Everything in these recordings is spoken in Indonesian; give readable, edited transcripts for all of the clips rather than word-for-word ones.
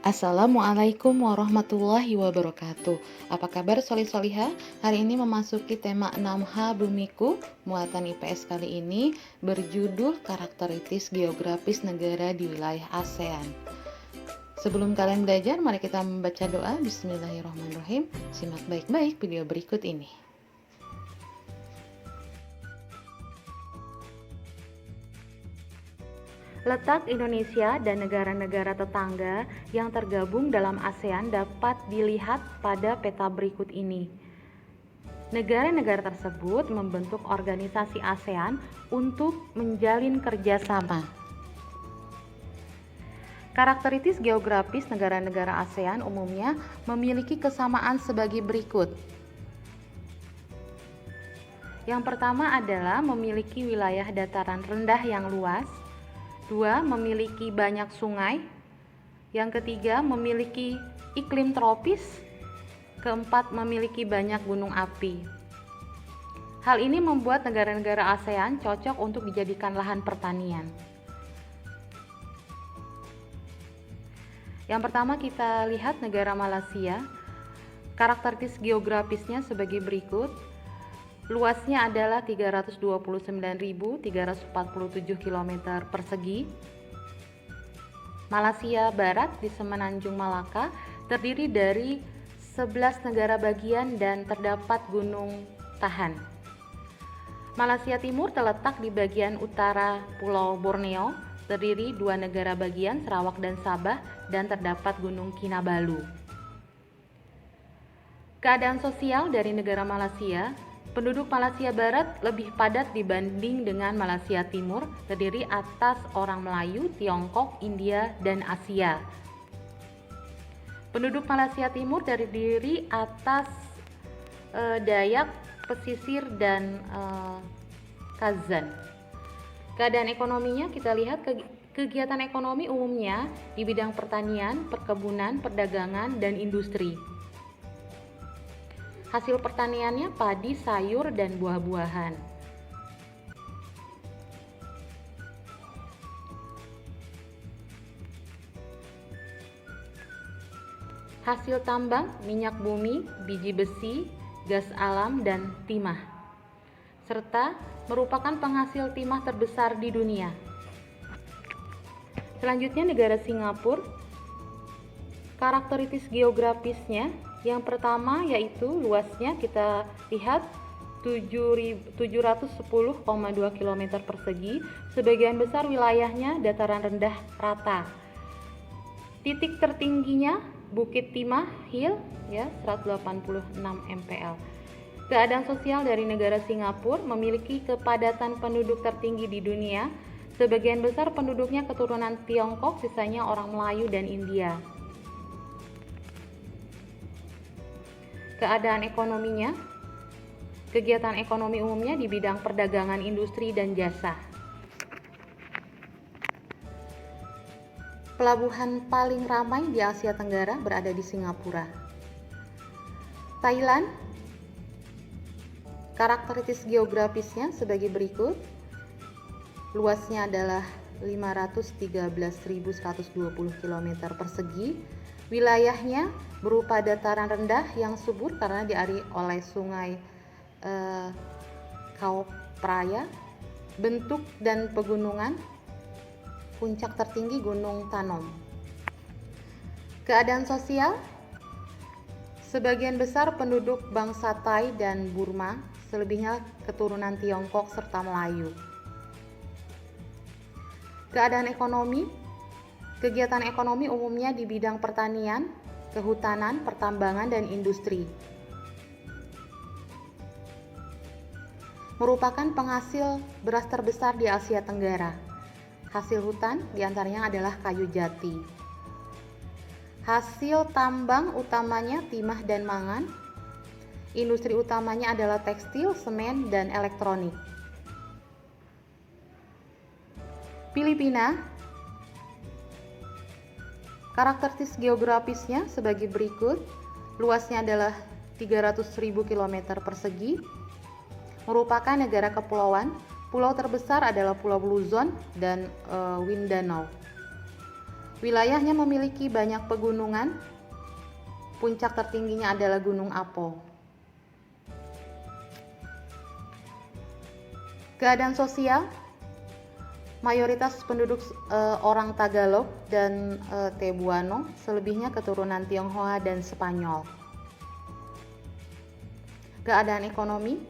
Assalamualaikum warahmatullahi wabarakatuh. Apa kabar solih-solihah? Hari ini memasuki tema 6H Bumiku. Muatan IPS kali ini berjudul karakteristik geografis negara di wilayah ASEAN. Sebelum kalian belajar, mari kita membaca doa. Bismillahirrahmanirrahim. Simak baik-baik video berikut ini. Letak Indonesia dan negara-negara tetangga yang tergabung dalam ASEAN dapat dilihat pada peta berikut ini. Negara-negara tersebut membentuk organisasi ASEAN untuk menjalin kerjasama. Karakteristik geografis negara-negara ASEAN umumnya memiliki kesamaan sebagai berikut. Yang pertama adalah memiliki wilayah dataran rendah yang luas. 2. Memiliki banyak sungai. Yang ketiga, memiliki iklim tropis. Keempat, memiliki banyak gunung api. Hal ini membuat negara-negara ASEAN cocok untuk dijadikan lahan pertanian. Yang pertama kita lihat negara Malaysia. Karakteristik geografisnya sebagai berikut. Luasnya adalah 329.347 km persegi. Malaysia Barat di Semenanjung Malaka terdiri dari 11 negara bagian dan terdapat Gunung Tahan. Malaysia Timur terletak di bagian utara Pulau Borneo, terdiri 2 negara bagian Sarawak dan Sabah dan terdapat Gunung Kinabalu. Keadaan sosial dari negara Malaysia. Penduduk Malaysia Barat lebih padat dibanding dengan Malaysia Timur, terdiri atas orang Melayu, Tiongkok, India, dan Asia. Penduduk Malaysia Timur terdiri atas Dayak, pesisir, dan Kazan. Keadaan ekonominya kita lihat kegiatan ekonomi umumnya di bidang pertanian, perkebunan, perdagangan, dan industri. Hasil pertaniannya padi, sayur, dan buah-buahan. Hasil tambang, minyak bumi, biji besi, gas alam, dan timah. Serta merupakan penghasil timah terbesar di dunia. Selanjutnya negara Singapura. Karakteristik geografisnya yang pertama yaitu luasnya kita lihat 710,2 km persegi. Sebagian besar wilayahnya dataran rendah rata. Titik tertingginya Bukit Timah Hill 186 mPl. Keadaan sosial dari negara Singapura memiliki kepadatan penduduk tertinggi di dunia. Sebagian besar penduduknya keturunan Tiongkok, sisanya orang Melayu dan India. Keadaan ekonominya, kegiatan ekonomi umumnya di bidang perdagangan, industri, dan jasa. Pelabuhan paling ramai di Asia Tenggara berada di Singapura. Thailand, karakteristik geografisnya sebagai berikut. Luasnya adalah 513.120 km persegi. Wilayahnya berupa dataran rendah yang subur karena diairi oleh sungai Chao Phraya. Bentuk dan pegunungan. Puncak tertinggi Gunung Tanom. Keadaan sosial. Sebagian besar penduduk bangsa Thai dan Burma, selebihnya keturunan Tiongkok serta Melayu. Keadaan ekonomi. Kegiatan ekonomi umumnya di bidang pertanian, kehutanan, pertambangan, dan industri. Merupakan penghasil beras terbesar di Asia Tenggara. Hasil hutan diantaranya adalah kayu jati. Hasil tambang utamanya timah dan mangan. Industri utamanya adalah tekstil, semen, dan elektronik. Filipina. Karakteristik geografisnya sebagai berikut. Luasnya adalah 300.000 km persegi. Merupakan negara kepulauan. Pulau terbesar adalah Pulau Luzon dan Mindanao. Wilayahnya memiliki banyak pegunungan. Puncak tertingginya adalah Gunung Apo. Keadaan sosial, mayoritas penduduk orang Tagalog dan Cebuano, selebihnya keturunan Tionghoa dan Spanyol. Keadaan ekonomi,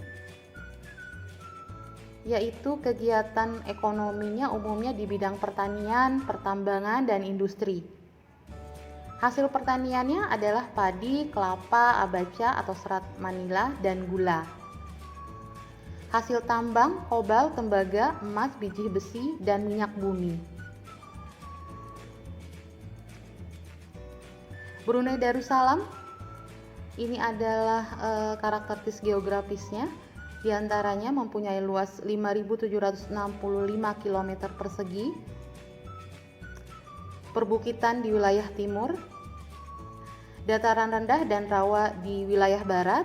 yaitu kegiatan ekonominya umumnya di bidang pertanian, pertambangan, dan industri. Hasil pertaniannya adalah padi, kelapa, abaca atau serat Manila, dan gula. Hasil tambang, kobalt, tembaga, emas, biji besi, dan minyak bumi. Brunei Darussalam, ini adalah karakteristik geografisnya. Di antaranya mempunyai luas 5.765 km persegi, perbukitan di wilayah timur, dataran rendah dan rawa di wilayah barat,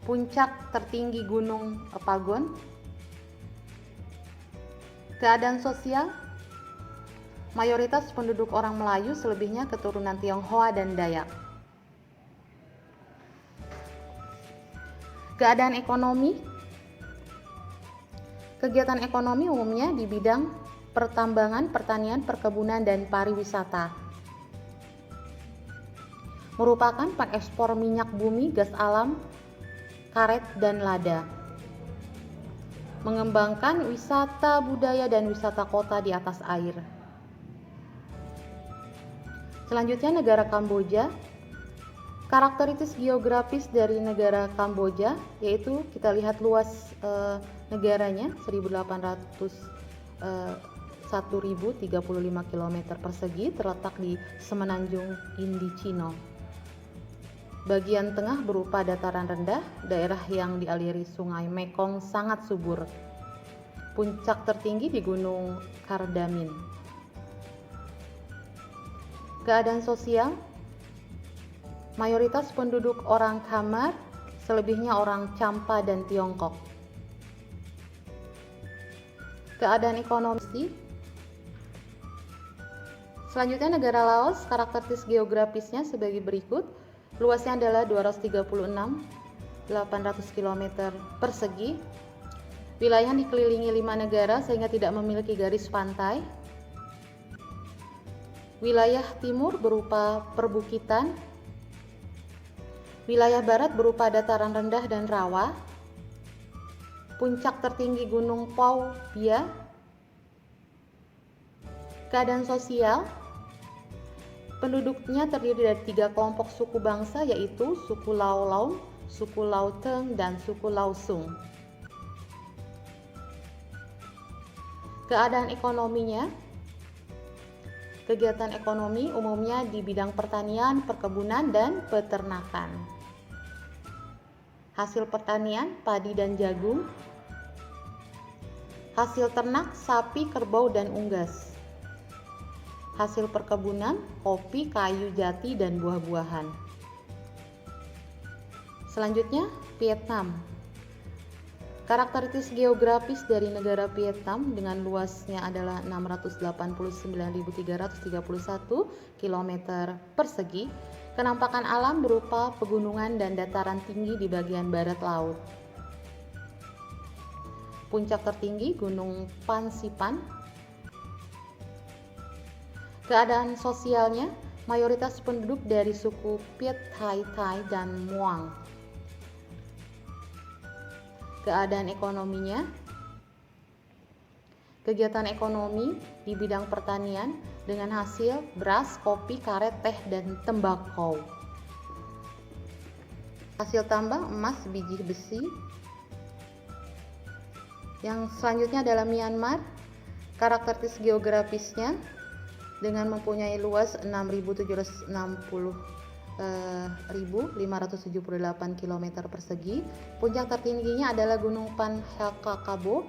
puncak tertinggi Gunung Pagon. Keadaan sosial, mayoritas penduduk orang Melayu, selebihnya keturunan Tionghoa dan Dayak. Keadaan ekonomi, kegiatan ekonomi umumnya di bidang pertambangan, pertanian, perkebunan, dan pariwisata. Merupakan pengekspor minyak bumi, gas alam, karet, dan lada. Mengembangkan wisata budaya dan wisata kota di atas air. Selanjutnya negara Kamboja. Karakteristik geografis dari negara Kamboja yaitu kita lihat luas negaranya 1.035 km persegi, terletak di semenanjung Indocina. Bagian tengah berupa dataran rendah, daerah yang dialiri sungai Mekong sangat subur. Puncak tertinggi di Gunung Kardamin. Keadaan sosial, mayoritas penduduk orang Khmer, selebihnya orang Champa dan Tiongkok. Keadaan ekonomi, selanjutnya negara Laos, karakteristik geografisnya sebagai berikut. Luasnya adalah 236.800 km persegi. Wilayah dikelilingi 5 negara sehingga tidak memiliki garis pantai. Wilayah timur berupa perbukitan. Wilayah barat berupa dataran rendah dan rawa. Puncak tertinggi Gunung Pau Bia. Keadaan sosial, penduduknya terdiri dari 3 kelompok suku bangsa, yaitu suku Lao Laum, suku Lao Teng, dan suku Lao Sung. Keadaan ekonominya, kegiatan ekonomi umumnya di bidang pertanian, perkebunan, dan peternakan. Hasil pertanian, padi dan jagung. Hasil ternak, sapi, kerbau, dan unggas. Hasil perkebunan, kopi, kayu jati, dan buah-buahan. Selanjutnya, Vietnam. Karakteristik geografis dari negara Vietnam dengan luasnya adalah 689.331 km persegi. Kenampakan alam berupa pegunungan dan dataran tinggi di bagian barat laut. Puncak tertinggi Gunung Pansipan. Keadaan sosialnya, mayoritas penduduk dari suku Piet, Thai, Thai, dan Muang. Keadaan ekonominya, kegiatan ekonomi di bidang pertanian dengan hasil beras, kopi, karet, teh, dan tembakau. Hasil tambang emas, biji besi. Yang selanjutnya adalah Myanmar. Karakteristik geografisnya dengan mempunyai luas 6.760.578 km persegi. Puncak tertingginya adalah Gunung Panhakakabo.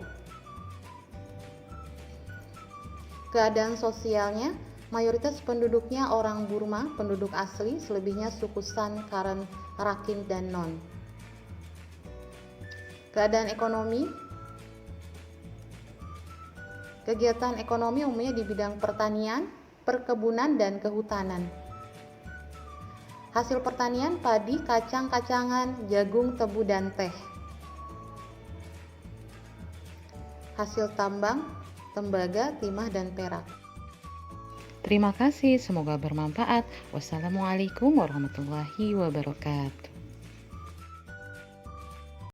Keadaan sosialnya, mayoritas penduduknya orang Burma, penduduk asli, selebihnya suku San, Karen, Rakhine, dan Non. Keadaan ekonomi, kegiatan ekonomi umumnya di bidang pertanian, perkebunan dan kehutanan. Hasil pertanian padi, kacang-kacangan, jagung, tebu, dan teh. Hasil tambang, tembaga, timah, dan perak. Terima kasih, semoga bermanfaat. Wassalamualaikum warahmatullahi wabarakatuh.